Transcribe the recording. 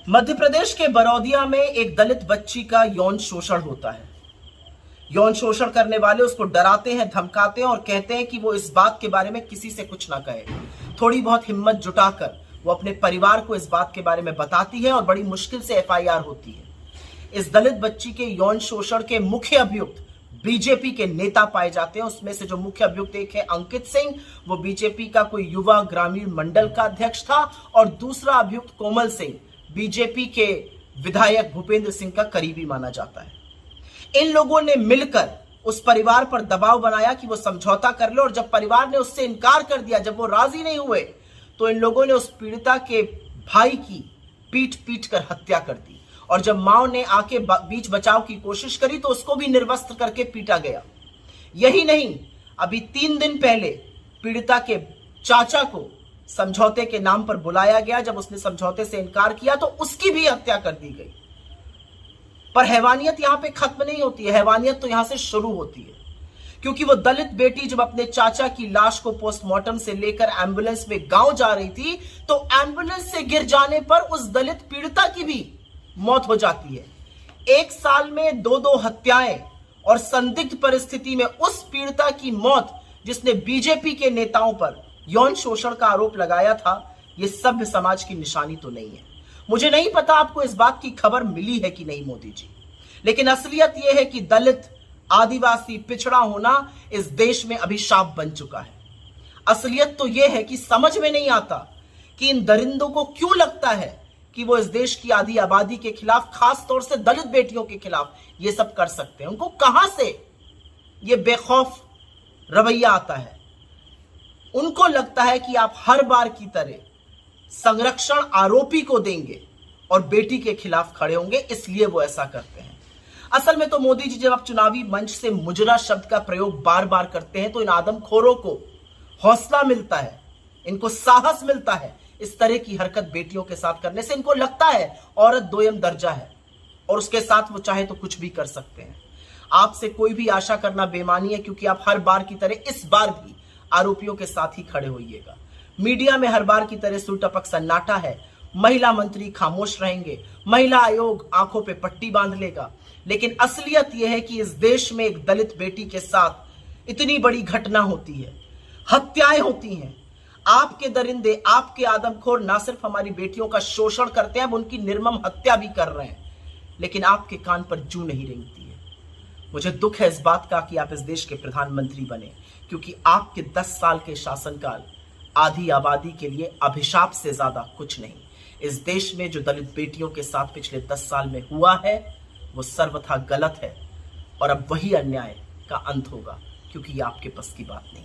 मध्य प्रदेश के बरौदिया में एक दलित बच्ची का यौन शोषण होता है। यौन शोषण करने वाले उसको डराते हैं, धमकाते हैं और कहते हैं कि वो इस बात के बारे में किसी से कुछ ना कहे। थोड़ी बहुत हिम्मत जुटाकर वो अपने परिवार को इस बात के बारे में बताती है और बड़ी मुश्किल से एफआईआर होती है। इस दलित बच्ची के यौन शोषण के मुख्य अभियुक्त बीजेपी के नेता पाए जाते हैं। उसमें से जो मुख्य अभियुक्त एक है अंकित सिंह, वो बीजेपी का कोई युवा ग्रामीण मंडल का अध्यक्ष था, और दूसरा अभियुक्त कोमल सिंह बीजेपी के विधायक भूपेंद्र सिंह का करीबी माना जाता है। इन लोगों ने मिलकर उस परिवार पर दबाव बनाया कि वो समझौता कर ले, और जब परिवार ने उससे इनकार कर दिया, जब वो राजी नहीं हुए, तो इन लोगों ने उस पीड़िता के भाई की पीट पीट कर हत्या कर दी। और जब मां ने आके बीच बचाव की कोशिश करी तो उसको भी निर्वस्त्र करके पीटा गया। यही नहीं, अभी 3 दिन पहले पीड़िता के चाचा को समझौते के नाम पर बुलाया गया। जब उसने समझौते से इनकार किया तो उसकी भी हत्या कर दी गई। पर हैवानियत यहां पे खत्म नहीं होती है, हैवानियत तो यहां से शुरू होती है, क्योंकि वो दलित बेटी जब अपने चाचा की लाश को पोस्टमार्टम से लेकर एम्बुलेंस में गांव जा रही थी, तो एम्बुलेंस से गिर जाने पर उस दलित पीड़िता की भी मौत हो जाती है। 1 साल में 2 हत्याएं, और संदिग्ध परिस्थिति में उस पीड़िता की मौत जिसने बीजेपी के नेताओं पर यौन शोषण का आरोप लगाया था। यह सभ्य समाज की निशानी तो नहीं है। मुझे नहीं पता आपको इस बात की खबर मिली है कि नहीं मोदी जी, लेकिन असलियत यह है कि दलित, आदिवासी, पिछड़ा होना इस देश में अभिशाप बन चुका है। असलियत तो यह है कि समझ में नहीं आता कि इन दरिंदों को क्यों लगता है कि वो इस देश की आधी आबादी के खिलाफ, खास तौर से दलित बेटियों के खिलाफ ये सब कर सकते हैं। उनको कहां से ये बेखौफ रवैया आता है? उनको लगता है कि आप हर बार की तरह संरक्षण आरोपी को देंगे और बेटी के खिलाफ खड़े होंगे, इसलिए वो ऐसा करते हैं। असल में तो मोदी जी जब आप चुनावी मंच से मुजरा शब्द का प्रयोग बार बार करते हैं तो इन आदमखोरों को हौसला मिलता है, इनको साहस मिलता है। इस तरह की हरकत बेटियों के साथ करने से इनको लगता है औरत दोयम दर्जा है और उसके साथ वो चाहे तो कुछ भी कर सकते हैं। आपसे कोई भी आशा करना बेईमानी है, क्योंकि आप हर बार की तरह इस बार भी आरोपियों के साथ ही खड़े होइएगा। मीडिया में हर बार की तरह सुरटपक सन्नाटा है। महिला मंत्री खामोश रहेंगे, महिला आयोग आंखों पे पट्टी बांध लेगा, लेकिन असलियत यह है कि इस देश में एक दलित बेटी के साथ इतनी बड़ी घटना होती है, हत्याएं होती हैं। आपके दरिंदे, आपके आदमखोर ना सिर्फ हमारी बेटियों का शोषण करते हैं, उनकी निर्मम हत्या भी कर रहे हैं, लेकिन आपके कान पर जूं नहीं रेंगती है। मुझे दुख है इस बात का कि आप इस देश के प्रधानमंत्री बने, क्योंकि आपके 10 साल के शासनकाल आधी आबादी के लिए अभिशाप से ज्यादा कुछ नहीं। इस देश में जो दलित बेटियों के साथ पिछले 10 साल में हुआ है वो सर्वथा गलत है, और अब वही अन्याय का अंत होगा, क्योंकि ये आपके बस की बात नहीं।